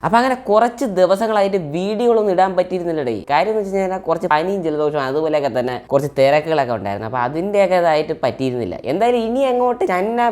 അപ്പോൾ അങ്ങനെ കുറച്ച് ദിവസങ്ങളായിട്ട് വീഡിയോകളൊന്നും ഇടാൻ പറ്റിയിരുന്നില്ലടേ. കാര്യം എന്ന് വെച്ച് കഴിഞ്ഞാൽ കുറച്ച് പനിയും ജലദോഷവും അതുപോലെയൊക്കെ തന്നെ കുറച്ച് തിരക്കുകളൊക്കെ ഉണ്ടായിരുന്നു. അപ്പോൾ അതിൻ്റെയൊക്കെ ഇതായിട്ട് പറ്റിയിരുന്നില്ല. എന്തായാലും ഇനി അങ്ങോട്ട്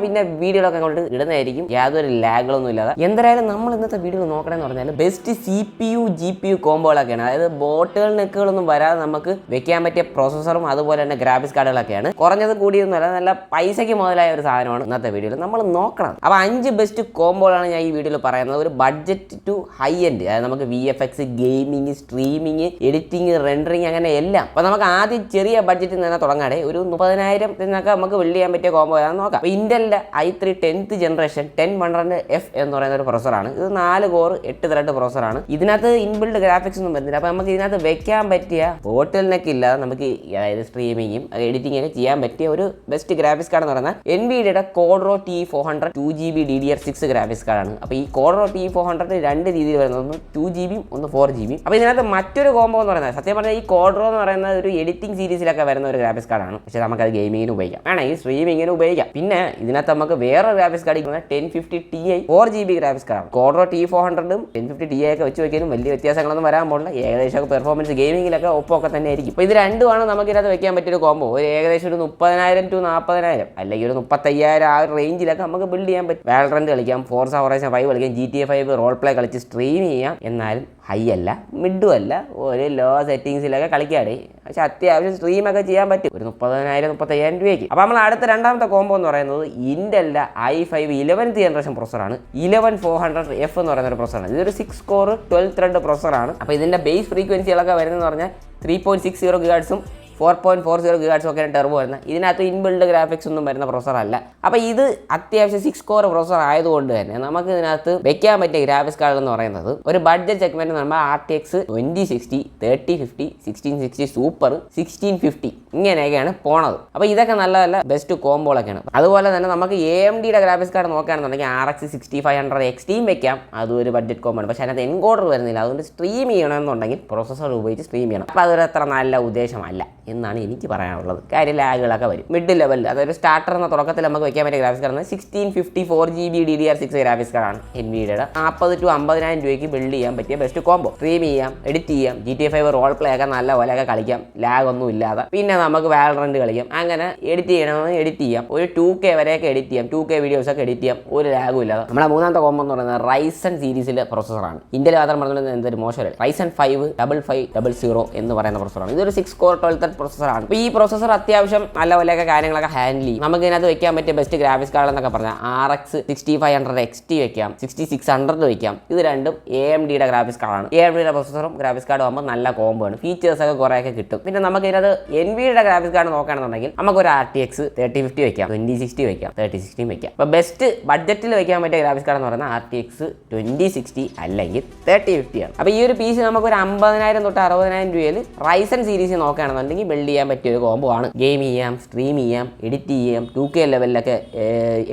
പിന്നെ വീഡിയോകളൊക്കെ അങ്ങോട്ട് ഇടുന്നതായിരിക്കും, യാതൊരു ലാഗുകളൊന്നും ഇല്ലാതെ. എന്തായാലും നമ്മൾ ഇന്നത്തെ വീഡിയോ നോക്കണമെന്ന് പറഞ്ഞാൽ ബെസ്റ്റ് CPU GPU കോമ്പോകളൊക്കെയാണ്. അതായത് ബോട്ടുകൾ നെക്കുകളൊന്നും വരാതെ നമുക്ക് വെക്കാൻ പറ്റിയ പ്രോസസ്സറും അതുപോലെ തന്നെ ഗ്രാഫിക്സ് കാർഡുകളൊക്കെയാണ്. കുറഞ്ഞത് കൂടിയൊന്നുമല്ല, നല്ല പൈസയ്ക്ക് മുതലായ ഒരു സാധനമാണ് ഇന്നത്തെ വീഡിയോയിൽ നമ്മൾ നോക്കണം. അപ്പോൾ 5 ബെസ്റ്റ് കോമ്പോകളാണ് ഞാൻ ഈ വീഡിയോയിൽ പറയുന്നത്. ഒരു ബഡ്ജറ്റ് ടു ഹൈ എൻഡ്, അതായത് നമുക്ക് VFX, gaming, streaming, editing, rendering അങ്ങനെ എല്ലാം. അപ്പോൾ നമുക്ക് ആദ്യം ചെറിയ ബഡ്ജറ്റിൽ നിന്ന് തുടങ്ങാതെ ഒരു 30,000 എന്നൊക്കെ നമുക്ക് ബിൽഡ് ചെയ്യാൻ പറ്റിയ കോമ്പോ ആണെന്ന് നോക്കാം. അപ്പോൾ ഇന്റലിന്റെ i3 10th ജനറേഷൻ 10100F എന്ന് പറയുന്ന ഒരു പ്രൊസറാണ്. ഇത് 4 കോർ 8 ത്രെഡ് പ്രൊസറാണ്. ഇതിനകത്ത് ഇൻബിൽഡ് ഗ്രാഫിക്സ് ഒന്നും വരുന്നില്ല. അപ്പോൾ നമുക്ക് ഇതിനകത്ത് വെക്കാൻ പറ്റിയ ബോട്ടിലിനൊക്കെ ഇല്ലാതെ നമുക്ക് അതായത് സ്ട്രീമിങ്ങും എഡിറ്റിംഗ് ഒക്കെ ചെയ്യാൻ പറ്റിയ ഒരു ബെസ്റ്റ് ഗ്രാഫിക്സ് കാർഡ് എന്ന് പറയുന്നത് NVIDIAയുടെ Quadro T400 2GB DDR6 graphics കാർഡാണ്. അപ്പോൾ ഈ Quadro T400 രണ്ട് രീതിയിൽ വരുന്നത്, ഒന്ന് 2GB ഒന്ന് 4GB. അപ്പോൾ ഇതിനകത്ത് മറ്റൊരു കോമ്പോ എന്ന് പറയുന്നത്, സത്യം പറഞ്ഞാൽ ഈ Quadro എന്ന് പറയുന്നത് ഒരു എഡിറ്റിംഗ് സീരീസിലൊക്കെ വരുന്ന ഒരു ഗ്രാഫിക്സ് കാർഡാണ്. പക്ഷേ നമുക്കത് ഗെയിമിങ്ങിന് ഉപയോഗിക്കാം, വേണമെങ്കിൽ സ്ട്രീമിങ്ങിന് ഉപയോഗിക്കാം. പിന്നെ ഇതിനകത്ത് നമുക്ക് വേറെ graphics card 1050 Ti 4GB graphics കാർഡാണ്. Quadro T400ഉം 1050 Ti ഒക്കെ വെച്ച് വയ്ക്കാനും വലിയ വ്യത്യാസങ്ങളൊന്നും വരാൻ പോകില്ല. ഏകദേശം പെർഫോമൻസ് ഗെയിമിങ്ങിലൊക്കെ ഒപ്പമൊക്കെ തന്നെ ആയിരിക്കും. അപ്പോൾ ഇത് രണ്ടുമാണ് നമുക്ക് ഇതിനകത്ത് വെക്കാൻ പറ്റിയൊരു കോമ്പോ. ഒരു ഏകദേശം ഒരു 30,000 to 40,000 അല്ലെങ്കിൽ ഒരു 35,000 ആ ഒരു റേഞ്ചിലൊക്കെ നമുക്ക് ബിൽഡ് ചെയ്യാൻ പറ്റും. വാലറന്റ് കളിക്കാം, Forza Horizon 5 കളിക്കാം, GTA 5 റോൾ പ്ലേ കളിച്ച് സ്ട്രീം ചെയ്യാം. എന്നാലും ഹൈ അല്ല, മിഡും അല്ല, ഒരു ലോ സെറ്റിങ്സിലൊക്കെ കളിക്കാടേ. പക്ഷെ അത്യാവശ്യം സ്ട്രീമൊക്കെ ചെയ്യാൻ പറ്റും ഒരു 30,000-35,000 രൂപയ്ക്ക്. അപ്പോൾ നമ്മൾ അടുത്ത രണ്ടാമത്തെ കോമ്പോ എന്ന് പറയുന്നത് ഇന്റലിന്റെ i5 11th ജനറേഷൻ പ്രൊസറാണ്. 11400F എന്ന് പറയുന്ന ഒരു പ്രൊസറാണ്. ഇതൊരു 6 കോർ 12 ത്രെഡ് പ്രൊസറാണ്. അപ്പോൾ ഇതിന്റെ ബേസ് ഫ്രീക്വൻസികളൊക്കെ വരുന്നതെന്ന് പറഞ്ഞാൽ 3.60 GHz 4.40 GHz ഒക്കെ ടെർബോ വരുന്ന, ഇതിനകത്ത് ഇൻബിൽഡ് ഗ്രാഫിക്സ് ഒന്നും വരുന്ന പ്രൊസർ അല്ല. അപ്പോൾ ഇത് അത്യാവശ്യം 6 കോർ പ്രൊസർ ആയതുകൊണ്ട് തന്നെ നമുക്ക് ഇതിനകത്ത് വെക്കാൻ പറ്റിയ ഗ്രാഫിക്സ് കാർഡ് എന്ന് പറയുന്നത് ഒരു ബഡ്ജറ്റ് സെഗ്മെന്റ് എന്ന് പറയുമ്പോൾ RTX 2060, 3050, 1660 സൂപ്പർ, 1650 ഇങ്ങനെയൊക്കെയാണ് പോണത്. അപ്പോൾ ഇതൊക്കെ നല്ല നല്ല ബെസ്റ്റ് കോമ്പോളൊക്കെയാണ്. അതുപോലെ തന്നെ നമുക്ക് AMDയുടെ ഗ്രാഫിക്സ് കാർഡ് നോക്കുകയാണെന്നുണ്ടെങ്കിൽ RX 6500 XTയും വെക്കാം. അതും ഒരു ബഡ്ജറ്റ് കോമ്പാണ്. പക്ഷേ അതിനകത്ത് എൻകോഡർ വരുന്നില്ല. അതുകൊണ്ട് സ്ട്രീം ചെയ്യണമെന്നുണ്ടെങ്കിൽ പ്രൊസസ്സർ ഉപയോഗിച്ച് സ്ട്രീം ചെയ്യണം. അപ്പോൾ അതൊരു അത്ര നല്ല ഉദ്ദേശമല്ല എന്നാണ് എനിക്ക് പറയാനുള്ളത്. കാര്യം ലാഗുകളൊക്കെ വരും. മിഡ് ലെവലിൽ, അതൊരു സ്റ്റാർട്ടർ എന്ന തുടക്കത്തിൽ നമുക്ക് വെക്കാൻ പറ്റിയ graphics card 1650 4GB DDR6 graphics കാർഡാണ് NVIDIAയുടെ. 40,000 to 50,000 രൂപയ്ക്ക് ബിൽഡ് ചെയ്യാൻ പറ്റിയ ബെസ്റ്റ് കോമ്പോ. സ്ട്രീം ചെയ്യാം, എഡിറ്റ് ചെയ്യാം, GTA 5 റോൾ പ്ലേ ഒക്കെ നല്ല പോലെയൊക്കെ കളിക്കാം, ലാഗ് ഒന്നും ഇല്ലാതെ. പിന്നെ നമുക്ക് വാലറന്റ് കളിക്കാം. അങ്ങനെ എഡിറ്റ് ചെയ്യണമെന്ന് എഡിറ്റ് ചെയ്യാം. ഒരു 2K വരെയൊക്കെ എഡിറ്റ് ചെയ്യാം, 2K വീഡിയോസ് ഒക്കെ എഡിറ്റ് ചെയ്യാം, ഒരു ലാഗും ഇല്ലാതെ. നമ്മുടെ മൂന്നാമത്തെ കോമ്പോ എന്ന് പറയുന്നത് Ryzen സീരീസിലെ പ്രൊസറാണ്. ഇന്ത്യയിൽ മാത്രം പറഞ്ഞത് എന്തൊരു മോശമല്ല. Ryzen 5 5500 എന്ന് പറയുന്ന പ്രൊസറാണ്. ഇതൊരു 6 കോർ 12 ത്രെഡ് പ്രൊസറാണ്. അപ്പോൾ ഈ പ്രൊസസർ അത്യാവശ്യം നല്ല പോലെയൊക്കെ കാര്യങ്ങളൊക്കെ ഹാൻഡിൽ ചെയ്യും. നമുക്ക് ഇതിനകത്ത് വെക്കാൻ പറ്റിയ ബെസ്റ്റ് ഗ്രാഫിക്സ് കാർഡ് എന്നൊക്കെ പറഞ്ഞാൽ RX 6500 XT വെക്കാം, 6600 വെക്കാം. ഇത് രണ്ടും AMDയുടെ ഗ്രാഫിക്സ് കാർഡാണ്. AMDയുടെ പ്രൊസസറും ഗ്രാഫിക്സ് കാർഡും ആകുമ്പോൾ നല്ല കോമ്പോ ആണ്. ഫീച്ചേഴ്സ് ഒക്കെ കുറേയൊക്കെ കിട്ടും. പിന്നെ നമുക്ക് ഇതിനകത്ത് NVIDIAയുടെ ഗ്രാഫിക്സ് കാർഡ് നോക്കുകയാണെന്നുണ്ടെങ്കിൽ നമുക്കൊരു RTX 3050 വെക്കാം, 2060 വെക്കാം, 3060 വെക്കാം. അപ്പോൾ ബെസ്റ്റ് ബഡ്ജറ്റിൽ വെക്കാൻ പറ്റിയ ഗ്രാഫിക്സ് കാർഡ് എന്ന് പറയുന്നത് RTX 2060 അല്ലെങ്കിൽ 3050 ആണ്. അപ്പോൾ ഈ ഒരു പീസ് നമുക്ക് ഒരു 50,000 തൊട്ട് 60,000 രൂപയിൽ Ryzen സീരീസ് നോക്കുകയാണെന്നുണ്ടെങ്കിൽ ബിൽഡ് ചെയ്യാൻ പറ്റിയൊരു കോമ്പോ ആണ്. ഗെയിം ചെയ്യാം, സ്ട്രീം ചെയ്യാം, എഡിറ്റ് ചെയ്യാം, 2K ലെവലിലൊക്കെ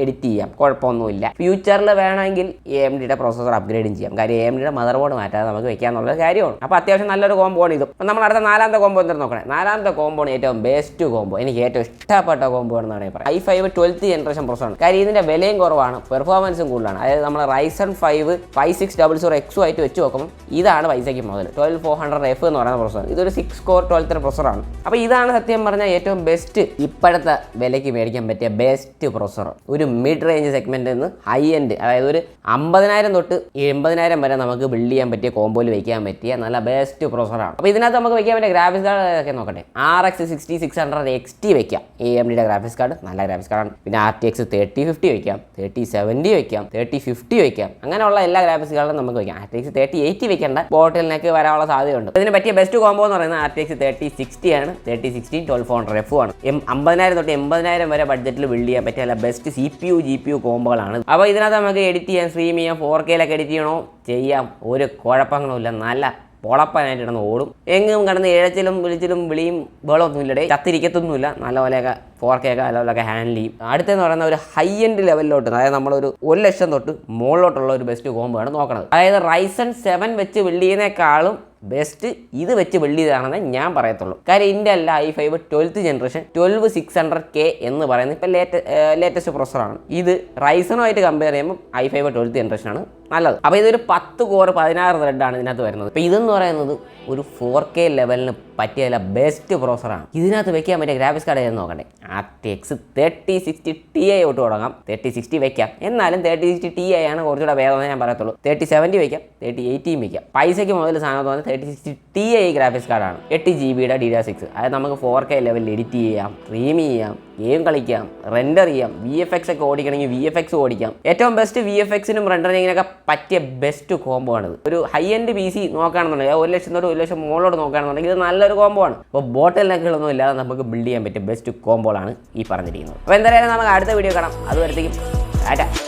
എഡിറ്റ് ചെയ്യാം, കുഴപ്പമൊന്നുമില്ല. ഫ്യൂച്ചറിൽ വേണമെങ്കിൽ AMDയുടെ പ്രോസസർ അപ്ഗ്രേഡും ചെയ്യാം. കാര്യം AMDയുടെ മദർ ബോർഡ് മാറ്റാതെ നമുക്ക് വെക്കാന്നുള്ള കാര്യമാണ്. അപ്പോൾ അത്യാവശ്യം നല്ലൊരു കോമ്പോ ആണ് ഇത്. അപ്പോൾ നമ്മൾ അടുത്ത നാലാമത്തെ കോമ്പോ എന്താ നോക്കണേ. നാലാമത്തെ കോമ്പോ ആണ് ഏറ്റവും ബെസ്റ്റ് കോമ്പോ, എനിക്ക് ഏറ്റവും ഇഷ്ടപ്പെട്ട കോമ്പോ ആണെന്നാണ് പറയാം. i5 12th generation പ്രൊസറാണ്. കാര്യം ഇതിൻ്റെ വിലയും കുറവാണ്, പെർഫോമൻസും കൂടുതലാണ്. അതായത് നമ്മൾ Ryzen 5 5600X ആയിട്ട് വെച്ച് നോക്കുമ്പോൾ ഇതാണ് പൈസയ്ക്ക് മുതൽ. 12400F എന്ന് പറയുന്ന പ്രൊസറാണ്. ഇതൊരു 6 കോർ 12 ത്രെഡ് പ്രൊസറാണ്. അപ്പോൾ ഇതാണ് സത്യം പറഞ്ഞാൽ ഏറ്റവും ബെസ്റ്റ് ഇപ്പോഴത്തെ വിലയ്ക്ക് മേടിക്കാൻ പറ്റിയ ബെസ്റ്റ് പ്രൊസസർ. ഒരു മിഡ് റേഞ്ച് സെഗ്മെന്റിൽ നിന്ന് ഹൈ എൻഡ്, അതായത് ഒരു 50,000 തൊട്ട് 80,000 വരെ നമുക്ക് ബിൽഡ് ചെയ്യാൻ പറ്റിയ കോമ്പോയിൽ വെക്കാൻ പറ്റിയ നല്ല ബെസ്റ്റ് പ്രൊസസറാണ്. അപ്പോൾ ഇതിനകത്ത് നമുക്ക് വെക്കാൻ പറ്റിയ ഗ്രാഫിക്സ് കാർഡ് ഒക്കെ നോക്കട്ടെ. RX 6600 XT വെക്കാം, AMDയുടെ ഗ്രാഫിക്സ് കാർഡ് നല്ല ഗ്രാഫിക്സ് കാർഡാണ്. പിന്നെ RTX 3050 വെക്കാം, 3070 വെക്കാം, 3050 വെക്കാം. അങ്ങനെയുള്ള എല്ലാ ഗ്രാഫിക്സ് കാർഡും നമുക്ക് വെക്കാം. RTX 3080 വെക്കേണ്ട, ബോട്ടിലിനൊക്കെ വരാനുള്ള സാധ്യതയുണ്ട്. ഇതിന് പറ്റിയ ബെസ്റ്റ് കോമ്പോ എന്ന് പറയുന്നത് RTX 3060 ആണ്. 3060 12400F ആണ്. 50,000 തൊട്ട് 80,000 വരെ ബഡ്ജറ്റിൽ ബിൽഡ് ചെയ്യാൻ പറ്റിയ നല്ല ബെസ്റ്റ് CPU GPU കോമ്പോകളാണ്. അപ്പോൾ ഇതിനകത്ത് നമുക്ക് എഡിറ്റ് ചെയ്യാം, സ്ട്രീം ചെയ്യാം, 4Kയിലൊക്കെ എഡിറ്റ് ചെയ്യണോ ചെയ്യാം, ഒരു കുഴപ്പങ്ങളുമില്ല. നല്ല പൊളപ്പനായിട്ട് കിടന്ന് ഓടും. എങ്ങും കിടന്ന് ഇഴച്ചിലും വിളിച്ചിലും വിളിയും ബഹളമൊന്നും ഇല്ലടേ, ചത്തിരിക്കത്തൊന്നുമില്ല. നല്ല പോലെയൊക്കെ 4K ഒക്കെ ലെവലൊക്കെ ഹാൻഡിൽ ചെയ്യും. അടുത്തെന്ന് പറയുന്ന ഒരു ഹൈ എൻഡ് ലെവലിലോട്ട്, അതായത് നമ്മളൊരു 1,00,000 തൊട്ട് മുകളിലോട്ടുള്ള ഒരു ബെസ്റ്റ് കോമ്പോ ആണ് നോക്കുന്നത്. അതായത് Ryzen 7 വെച്ച് ബിൽഡ് ചെയ്യുന്നേക്കാളും ബെസ്റ്റ് ഇത് വെച്ച് ബിൽഡ് ചെയ്താണെന്ന് ഞാൻ പറയത്തുള്ളൂ. കാര്യം Intel i5 12th generation 12600K എന്ന് പറയുന്നത് ഇപ്പോൾ ലേറ്റസ്റ്റ് പ്രൊസറാണ്. ഇത് റൈസണുമായിട്ട് കമ്പയർ ചെയ്യുമ്പോൾ i5 12th ജനറേഷനാണ് നല്ലത്. അപ്പോൾ ഇതൊരു 10 കോർ 16 ത്രെഡാണ് ഇതിനകത്ത് വരുന്നത്. അപ്പോൾ ഇതെന്ന് പറയുന്നത് ഒരു 4K ലെവലിന് പറ്റിയ ബെസ്റ്റ് പ്രോസറാണ്. ഇതിനകത്ത് വെക്കാൻ പറ്റിയ ഗ്രാഫിക്സ് കാർഡ് ഏതെന്ന് നോക്കണ്ടേ. RTX 3060 Ti തൊട്ട് തുടങ്ങാം. 3060 വെക്കാം, എന്നാലും 3060 Ti ആണ് കുറച്ചുകൂടെ വേഗം ഞാൻ പറയത്തുള്ളൂ. 3070 വെക്കാം, 3080 വെക്കാം. പൈസയ്ക്ക് മുതൽ സാധനം തോന്നുന്നത് 3060 Ti ഗ്രാഫിക്സ് കാർഡാണ്. 8GB DDR6. അത് നമുക്ക് 4K ലെവലിൽ എഡിറ്റ് ചെയ്യാം, സ്ട്രീം ചെയ്യാം, ഗെയിം കളിക്കാം, റെൻഡർ ചെയ്യാം, VFX ഒക്കെ ഓടിക്കണമെങ്കിൽ VFX ഓടിക്കാം. ഏറ്റവും ബെസ്റ്റ് VFXനും റെൻഡറിങ്ങിനൊക്കെ പറ്റിയ ബെസ്റ്റ് കോംബോ ആണിത്. ഒരു ഹൈ എൻഡ് PC നോക്കുകയാണെന്നുണ്ടെങ്കിൽ 1 ലക്ഷം തൊട്ട് 1 ലക്ഷം മുകളിലോട്ട് നോക്കുകയാണെന്നുണ്ടെങ്കിൽ ഇത് നല്ലൊരു കോംബോ ആണ്. അപ്പോൾ ബോട്ടിലൊന്നും ഇല്ലാതെ നമുക്ക് ബിൽഡ് ചെയ്യാൻ പറ്റിയ ബെസ്റ്റ് കോംബോളാണ് ഈ പറഞ്ഞിരിക്കുന്നത്. അപ്പോൾ എന്തായാലും നമുക്ക് അടുത്ത വീഡിയോ കാണാം. അതുവരത്തേക്കും ടാറ്റ.